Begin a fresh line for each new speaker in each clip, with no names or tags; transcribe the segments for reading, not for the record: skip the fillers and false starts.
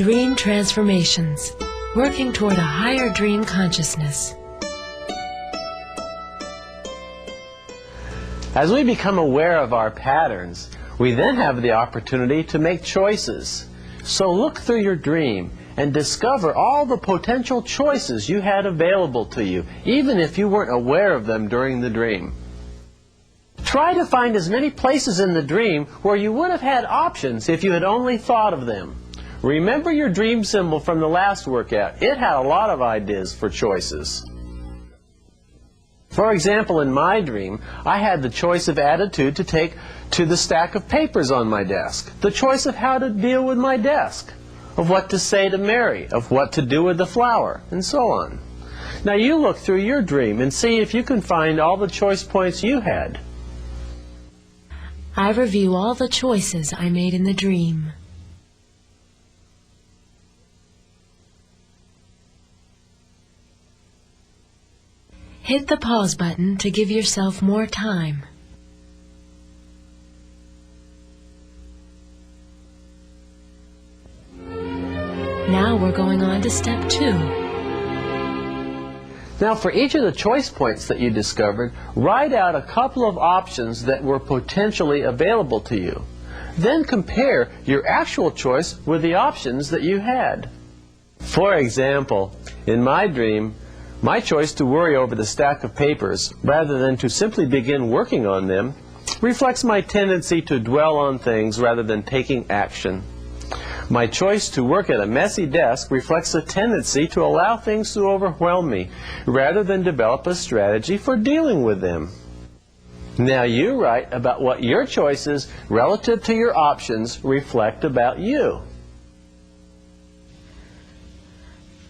Dream Transformations, working toward a higher dream consciousness.
As we become aware of our patterns, we then have the opportunity to make choices. So look through your dream and discover all the potential choices you had available to you, even if you weren't aware of them during the dream. Try to find as many places in the dream where you would have had options if you had only thought of them. Remember your dream symbol from the last workout. It had a lot of ideas for choices. For example, in my dream, I had the choice of attitude to take to the stack of papers on my desk, the choice of how to deal with my desk, of what to say to Mary, of what to do with the flower, and so on. Now you look through your dream and see if you can find all the choice points you had.
I review all the choices I made in the dream. Hit the pause button to give yourself more time. Now we're going on to step 2.
Now for each of the choice points that you discovered, write out a couple of options that were potentially available to you. Then compare your actual choice with the options that you had. For example, in my dream, my choice to worry over the stack of papers, rather than to simply begin working on them, reflects my tendency to dwell on things rather than taking action. My choice to work at a messy desk reflects a tendency to allow things to overwhelm me, rather than develop a strategy for dealing with them. Now you write about what your choices relative to your options reflect about you.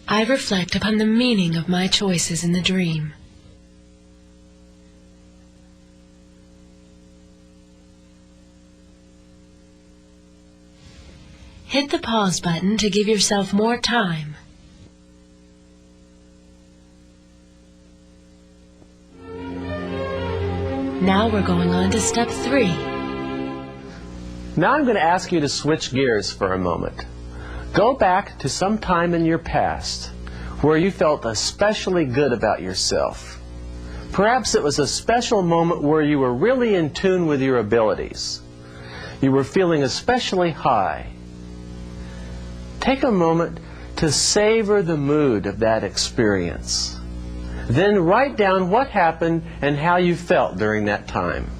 I reflect upon the meaning of my choices in the dream. Hit the pause button to give yourself more time. Now we're going on to step 3.
Now I'm going to ask you to switch gears for a moment. Go back to some time in your past where you felt especially good about yourself. Perhaps it was a special moment where you were really in tune with your abilities. You were feeling especially high. Take a moment to savor the mood of that experience. Then write down what happened and how you felt during that time.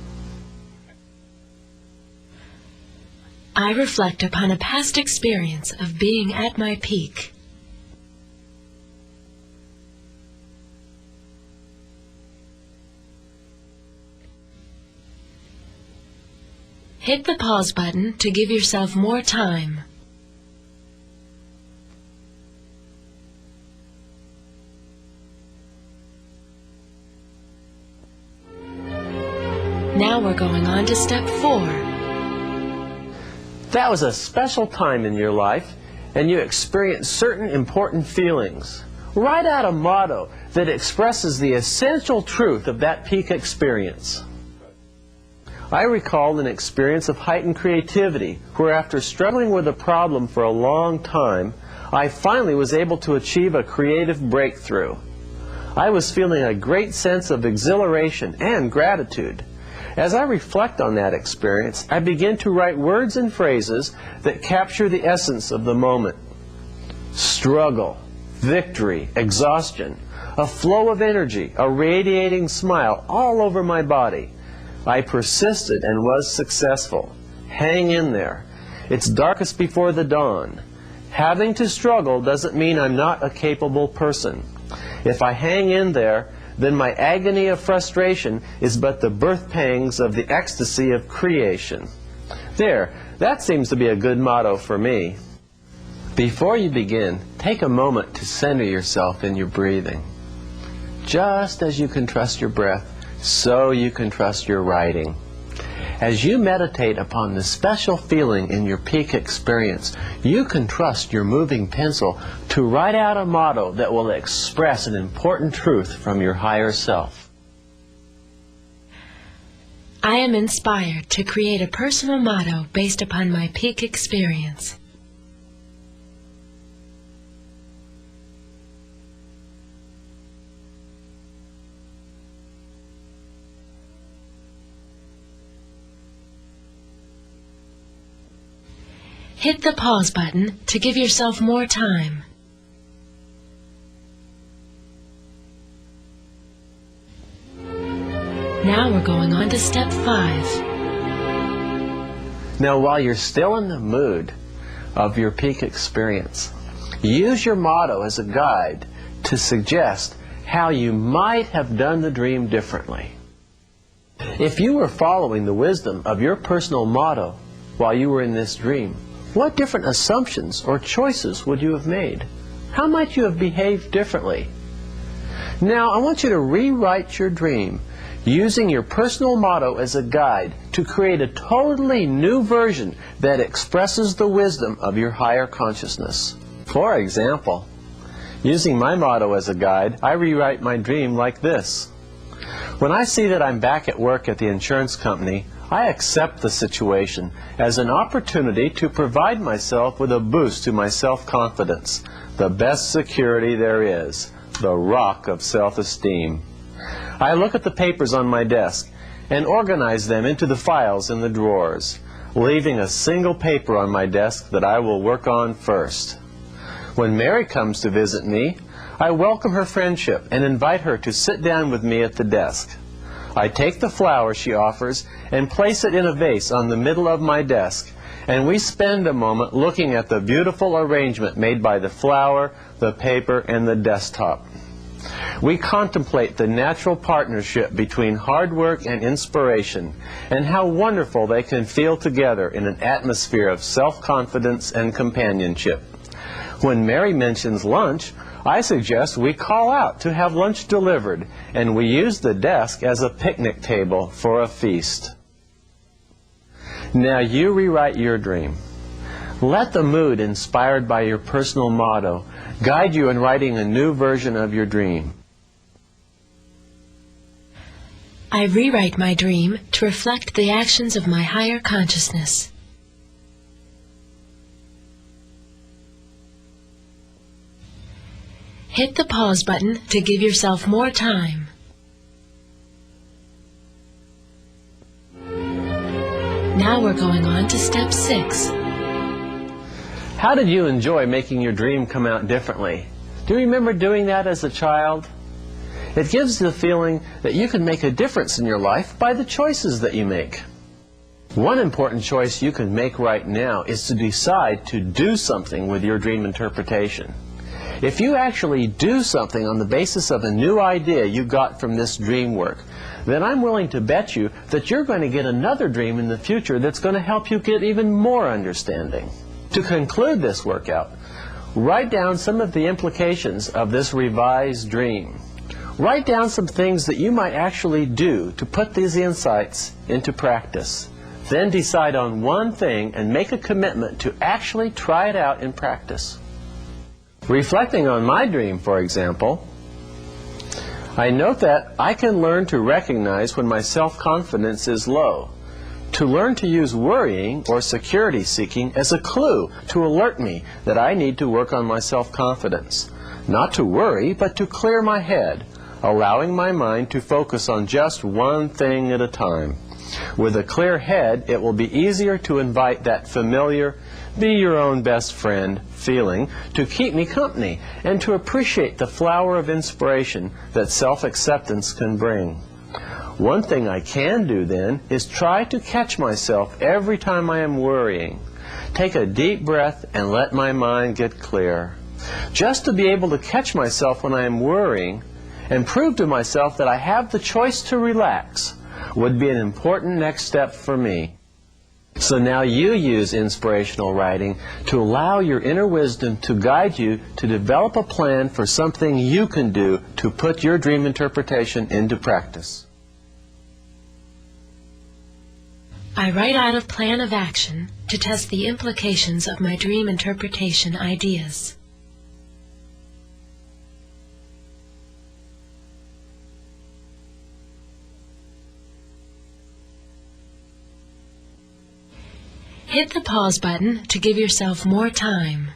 I reflect upon a past experience of being at my peak. Hit the pause button to give yourself more time. Now we're going on to step 4.
That was a special time in your life, and you experienced certain important feelings. Write out a motto that expresses the essential truth of that peak experience. I recall an experience of heightened creativity, where after struggling with a problem for a long time, I finally was able to achieve a creative breakthrough. I was feeling a great sense of exhilaration and gratitude. As I reflect on that experience, I begin to write words and phrases that capture the essence of the moment. Struggle, victory, exhaustion, a flow of energy, a radiating smile all over my body. I persisted and was successful. Hang in there. It's darkest before the dawn. Having to struggle doesn't mean I'm not a capable person. If I hang in there, then my agony of frustration is but the birth pangs of the ecstasy of creation. There, that seems to be a good motto for me. Before you begin, take a moment to center yourself in your breathing. Just as you can trust your breath, so you can trust your writing. As you meditate upon the special feeling in your peak experience, you can trust your moving pencil to write out a motto that will express an important truth from your higher self.
I am inspired to create a personal motto based upon my peak experience. Hit the pause button to give yourself more time. Now we're going on to step 5.
Now, while you're still in the mood of your peak experience, use your motto as a guide to suggest how you might have done the dream differently. If you were following the wisdom of your personal motto while you were in this dream, what different assumptions or choices would you have made? How might you have behaved differently? Now, I want you to rewrite your dream using your personal motto as a guide to create a totally new version that expresses the wisdom of your higher consciousness. For example, using my motto as a guide, I rewrite my dream like this. When I see that I'm back at work at the insurance company, I accept the situation as an opportunity to provide myself with a boost to my self-confidence, the best security there is, the rock of self-esteem. I look at the papers on my desk and organize them into the files in the drawers, leaving a single paper on my desk that I will work on first. When Mary comes to visit me, I welcome her friendship and invite her to sit down with me at the desk. I take the flower she offers and place it in a vase on the middle of my desk, and we spend a moment looking at the beautiful arrangement made by the flower, the paper, and the desktop. We contemplate the natural partnership between hard work and inspiration, and how wonderful they can feel together in an atmosphere of self-confidence and companionship. When Mary mentions lunch, I suggest we call out to have lunch delivered, and we use the desk as a picnic table for a feast. Now you rewrite your dream. Let the mood inspired by your personal motto guide you in writing a new version of your dream.
I rewrite my dream to reflect the actions of my higher consciousness. Hit the pause button to give yourself more time. Now we're going on to step 6.
How did you enjoy making your dream come out differently? Do you remember doing that as a child? It gives the feeling that you can make a difference in your life by the choices that you make. One important choice you can make right now is to decide to do something with your dream interpretation. If you actually do something on the basis of a new idea you got from this dream work, then I'm willing to bet you that you're going to get another dream in the future that's going to help you get even more understanding. To conclude this workout, write down some of the implications of this revised dream. Write down some things that you might actually do to put these insights into practice. Then decide on one thing and make a commitment to actually try it out in practice. Reflecting on my dream, for example, I note that I can learn to recognize when my self-confidence is low, to learn to use worrying or security seeking as a clue to alert me that I need to work on my self-confidence. Not to worry, but to clear my head, allowing my mind to focus on just one thing at a time. With a clear head, it will be easier to invite that familiar, be your own best friend feeling to keep me company and to appreciate the flower of inspiration that self-acceptance can bring. One thing I can do then is try to catch myself every time I am worrying. Take a deep breath and let my mind get clear. Just to be able to catch myself when I am worrying and prove to myself that I have the choice to relax would be an important next step for me. So now you use inspirational writing to allow your inner wisdom to guide you to develop a plan for something you can do to put your dream interpretation into practice.
I write out a plan of action to test the implications of my dream interpretation ideas. Hit the pause button to give yourself more time.